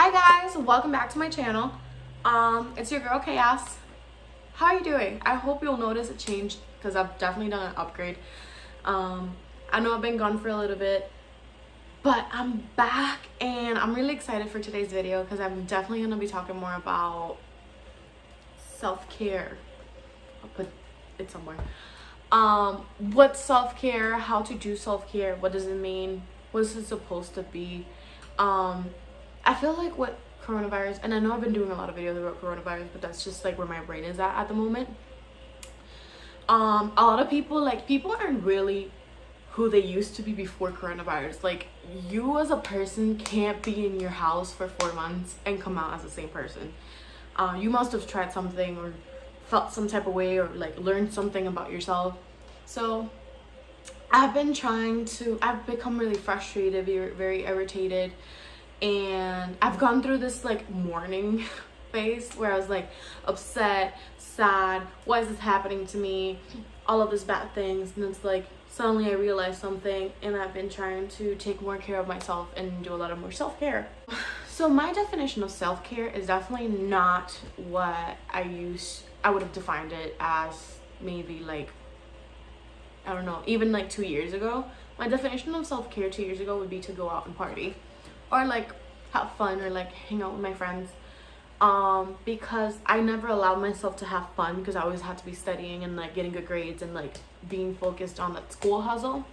Hi guys, welcome back to my channel. It's your girl Chaos. How are you doing? I hope you'll notice a change because I've definitely done an upgrade. I know I've been gone for a little bit, but I'm back and I'm really excited for today's video because I'm definitely going to be talking more about self-care. I'll put it somewhere. What's self-care, how to do self-care, what does it mean, what is it supposed to be. I feel like with coronavirus, and I know I've been doing a lot of videos about coronavirus, but that's just like where my brain is at the moment. A lot of people aren't really who they used to be before coronavirus. Like, you as a person can't be in your house for 4 months and come out as the same person. You must have tried something or felt some type of way or like learned something about yourself. So I've become really frustrated, very irritated, and I've gone through this like mourning phase where I was like upset, sad, why is this happening to me, all of these bad things, and it's like suddenly I realized something, and I've been trying to take more care of myself and do a lot of more self-care. So my definition of self-care is definitely not what I would have defined it as maybe like, I don't know, even like 2 years ago. My definition of self-care 2 years ago would be to go out and party or like have fun or like hang out with my friends, because I never allowed myself to have fun because I always had to be studying and like getting good grades and like being focused on that school hustle.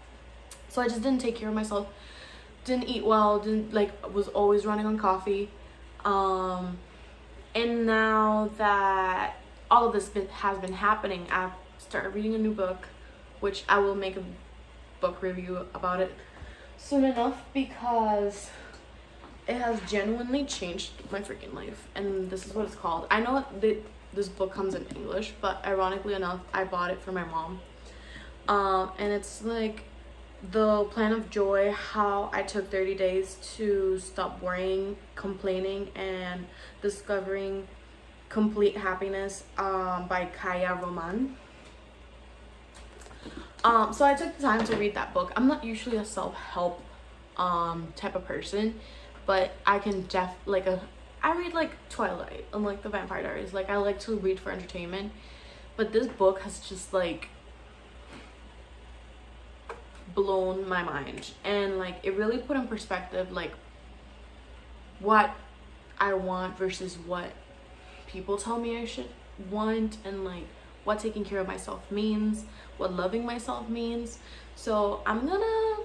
So I just didn't take care of myself, didn't eat well, was always running on coffee. And now that all of this has been happening, I've started reading a new book, which I will make a book review about it soon enough because it has genuinely changed my freaking life. And this is what it's called. I know this book comes in English, but ironically enough, I bought it for my mom. And it's like the Plan of Joy, how I took 30 days to stop worrying, complaining, and discovering complete happiness, by Carla. So I took the time to read that book. I'm not usually a self-help type of person, but I can I read like Twilight and like the Vampire Diaries. Like, I like to read for entertainment, but this book has just like blown my mind, and like it really put in perspective like what I want versus what people tell me I should want, and like what taking care of myself means, what loving myself means. So I'm gonna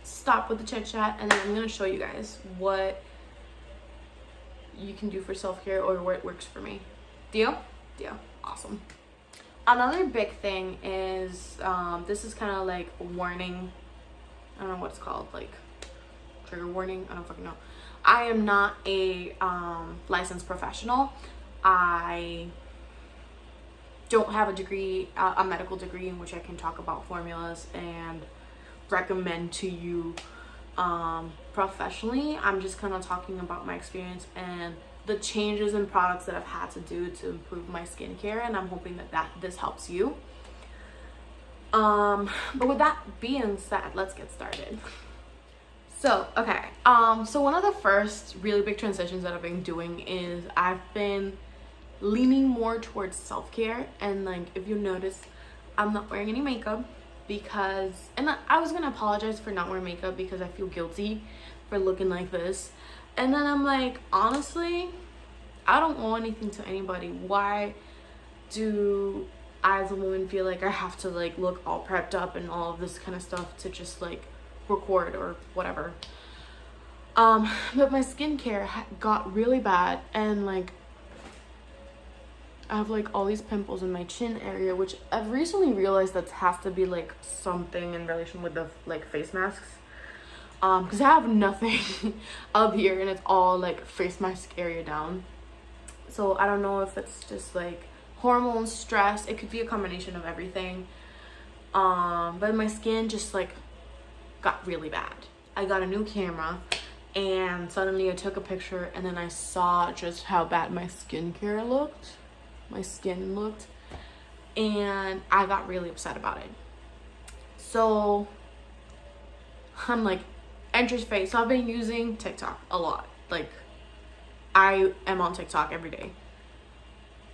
stop with the chit chat and then I'm gonna show you guys what you can do for self-care or what works for me. Deal? Awesome. Another big thing is this is kind of like a warning. I don't know what it's called, like trigger warning, I don't fucking know. I am not a licensed professional. I don't have a degree, a medical degree in which I can talk about formulas and recommend to you professionally. I'm just kind of talking about my experience and the changes in products that I've had to do to improve my skincare, and I'm hoping that this helps you. But with that being said, let's get started. So okay, so one of the first really big transitions that I've been doing is I've been leaning more towards self-care. And like, if you notice, I'm not wearing any makeup because, and I was gonna apologize for not wearing makeup because I feel guilty for looking like this, and then I'm like, honestly, I don't owe anything to anybody. Why do I as a woman feel like I have to like look all prepped up and all of this kind of stuff to just like record or whatever? But my skincare got really bad, and like I have like all these pimples in my chin area, which I've recently realized that has to be like something in relation with the like face masks, because I have nothing up here and it's all like face mask area down. So I don't know if it's just like hormones, stress, it could be a combination of everything. But my skin just like got really bad. I got a new camera and suddenly I took a picture and then I saw just how bad my skin looked, and I got really upset about it. So I'm like, interest phase. So I've been using TikTok a lot. like I am on TikTok every day,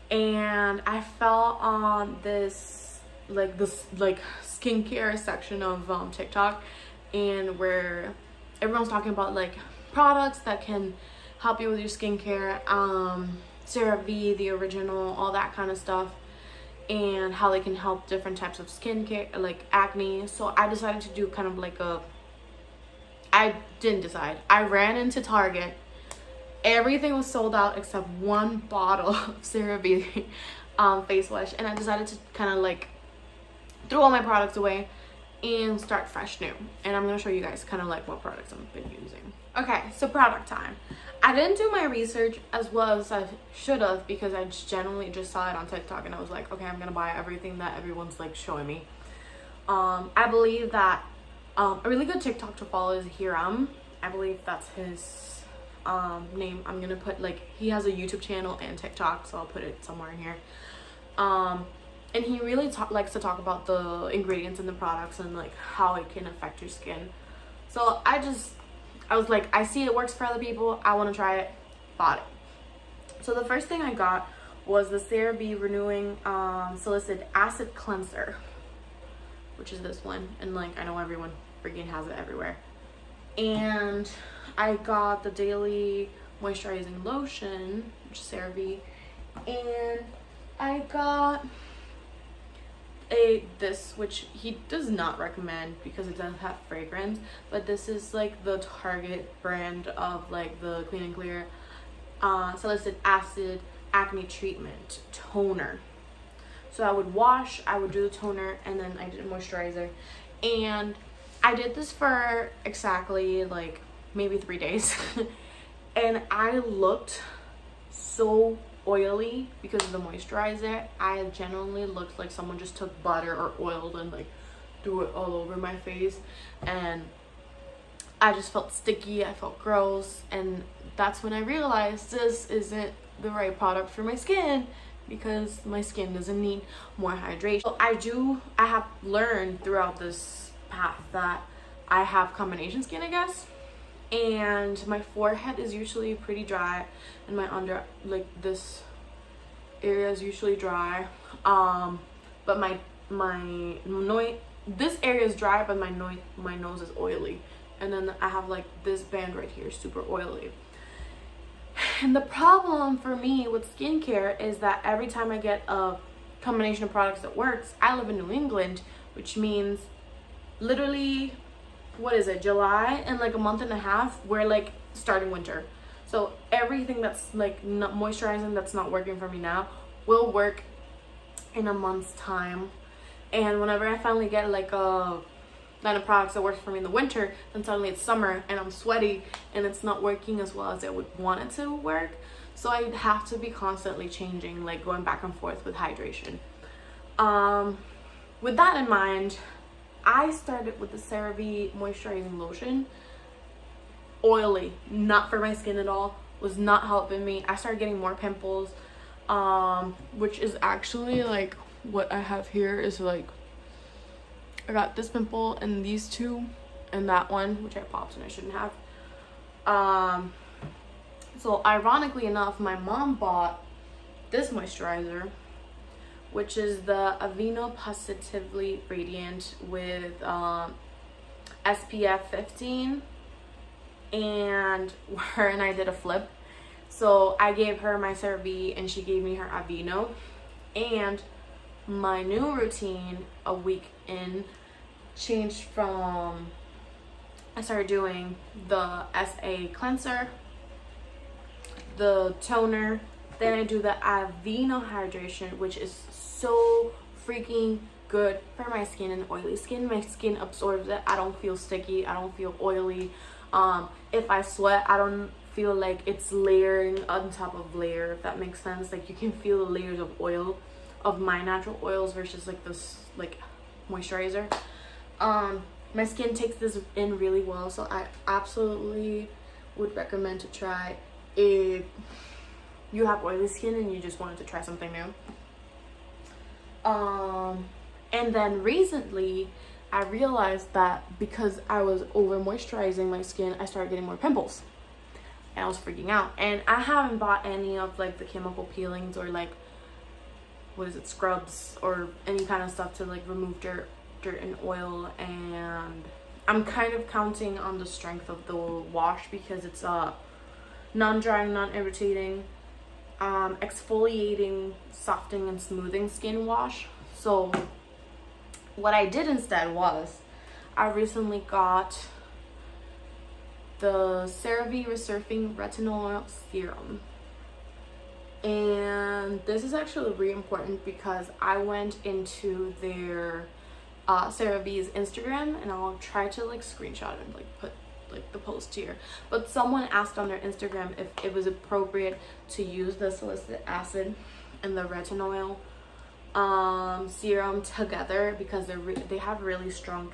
and I fell on this skincare section of TikTok, and where everyone's talking about like products that can help you with your skincare, CeraVe, the original, all that kind of stuff, and how they can help different types of skincare, like acne. So I decided to do kind of like I didn't decide. I ran into Target. Everything was sold out except one bottle of CeraVe face wash, and I decided to kind of like throw all my products away and start fresh new. And I'm gonna show you guys kind of like what products I've been using. Okay, so product time. I didn't do my research as well as I should have, because I generally just saw it on TikTok and I was like, okay, I'm gonna buy everything that everyone's like showing me. I believe that a really good TikTok to follow is Hiram. I believe that's his name. I'm gonna put, like, he has a YouTube channel and TikTok, so I'll put it somewhere in here. And he really likes to talk about the ingredients in the products and like how it can affect your skin. So I was like, I see it works for other people, I want to try it. Bought it. So the first thing I got was the CeraVe Renewing Salicylic Acid Cleanser, which is this one, and like I know everyone freaking has it everywhere. And I got the Daily Moisturizing Lotion, which is CeraVe, and I got this, which he does not recommend because it doesn't have fragrance, but this is like the Target brand of like the Clean and Clear Salicylic Acid Acne Treatment Toner. So I would wash, I would do the toner, and then I did a moisturizer, and I did this for exactly like maybe 3 days and I looked so oily because of the moisturizer. I genuinely looked like someone just took butter or oil and like threw it all over my face, and I just felt sticky, I felt gross, and that's when I realized this isn't the right product for my skin, because my skin doesn't need more hydration. So I have learned throughout this path that I have combination skin, I guess, and my forehead is usually pretty dry, and my under, like this area is usually dry, but this area is dry, but my nose is oily, and then I have like this band right here, super oily. And the problem for me with skincare is that every time I get a combination of products that works, I live in New England, which means literally, what is it, July, and like a month and a half we're like starting winter. So everything that's like not moisturizing, that's not working for me now, will work in a month's time. And whenever I finally get like a line of products that works for me in the winter, then suddenly it's summer and I'm sweaty and it's not working as well as I would want it to work. So I have to be constantly changing, like going back and forth with hydration. With that in mind, I started with the CeraVe Moisturizing Lotion. Oily, not for my skin at all, was not helping me. I started getting more pimples, which is actually like what I have here is like, I got this pimple and these two and that one, which I popped and I shouldn't have. So ironically enough, my mom bought this moisturizer, which is the Aveeno Positively Radiant with SPF 15, and her and I did a flip. So I gave her my CeraVe and she gave me her Aveeno, and my new routine a week in changed from, I started doing the SA cleanser, the toner, then I do the Aveeno hydration, which is so freaking good for my skin and oily skin. My skin absorbs it. I don't feel sticky, I don't feel oily. If I sweat, I don't feel like it's layering on top of layer, if that makes sense. Like you can feel the layers of oil of my natural oils versus like this like moisturizer. My skin takes this in really well, so I absolutely would recommend to try if you have oily skin and you just wanted to try something new. And then recently I realized that because I was over moisturizing my skin, I started getting more pimples. and I was freaking out. And I haven't bought any of like the chemical peelings or like, what is it, scrubs or any kind of stuff to like remove dirt and oil. And I'm kind of counting on the strength of the wash because it's non-drying, non-irritating, exfoliating, softening, and smoothing skin wash. So what I did instead was I recently got the CeraVe Resurfing Retinol Serum. And this is actually really important because I went into their CeraVe's Instagram, and I'll try to like screenshot and like put like the post here. But someone asked on their Instagram if it was appropriate to use the salicylic acid and the retinol serum together because they have really strong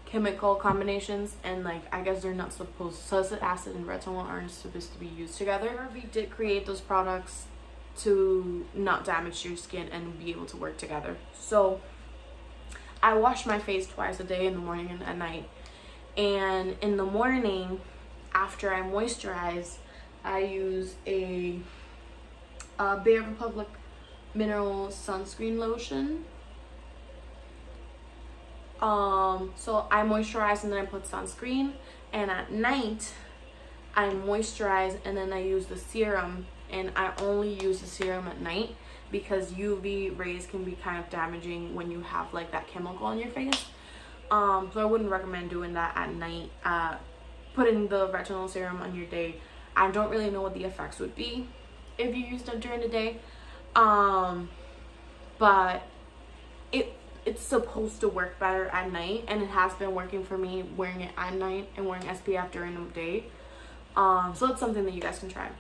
chemical combinations, and like I guess they're not supposed, salicylic acid and retinol aren't supposed to be used together. We did create those products to not damage your skin and be able to work together. So I wash my face twice a day, in the morning and at night. And in the morning, after I moisturize, I use a Bare Republic mineral sunscreen lotion. So I moisturize and then I put sunscreen, and at night I moisturize and then I use the serum. And I only use the serum at night because UV rays can be kind of damaging when you have like that chemical on your face. So I wouldn't recommend doing that at night. Putting the retinol serum on your day, I don't really know what the effects would be if you used it during the day. But it's supposed to work better at night, and it has been working for me wearing it at night and wearing SPF during the day. So it's something that you guys can try.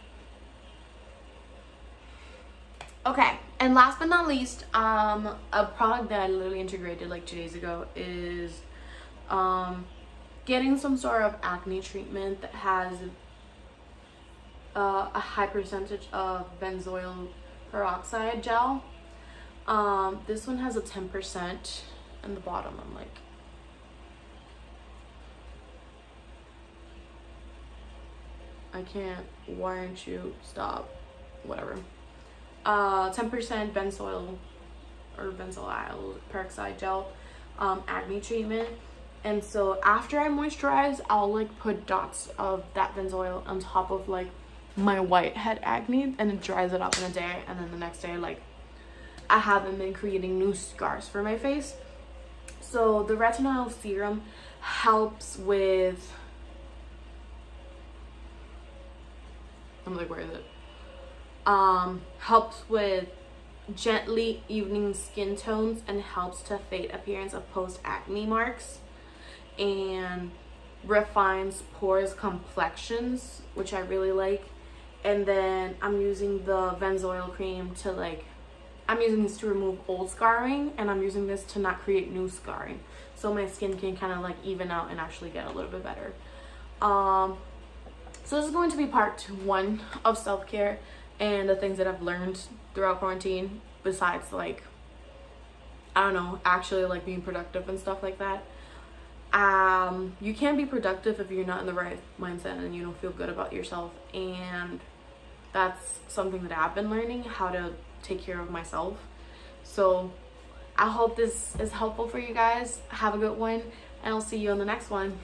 Okay, and last but not least, a product that I literally integrated like 2 days ago is getting some sort of acne treatment that has a high percentage of benzoyl peroxide gel. This one has a 10%, and the bottom I'm like, I can't, why aren't you, stop, whatever. 10% benzoyl or benzoyl peroxide gel acne treatment. And so after I moisturize, I'll like put dots of that benzoyl on top of like my whitehead acne, and it dries it up in a day, and then the next day like I haven't been creating new scars for my face. So the retinol serum helps with, I'm like, where is it? Helps with gently evening skin tones and helps to fade appearance of post-acne marks, and refines pores complexions, which I really like. And then I'm using the benzoyl cream to like, I'm using this to remove old scarring, and I'm using this to not create new scarring, so my skin can kind of like even out and actually get a little bit better. So this is going to be part 1 of self-care and the things that I've learned throughout quarantine, besides like, I don't know, actually like being productive and stuff like that. You can't be productive if you're not in the right mindset and you don't feel good about yourself, and that's something that I've been learning, how to take care of myself. So I hope this is helpful for you guys. Have a good one, and I'll see you on the next one.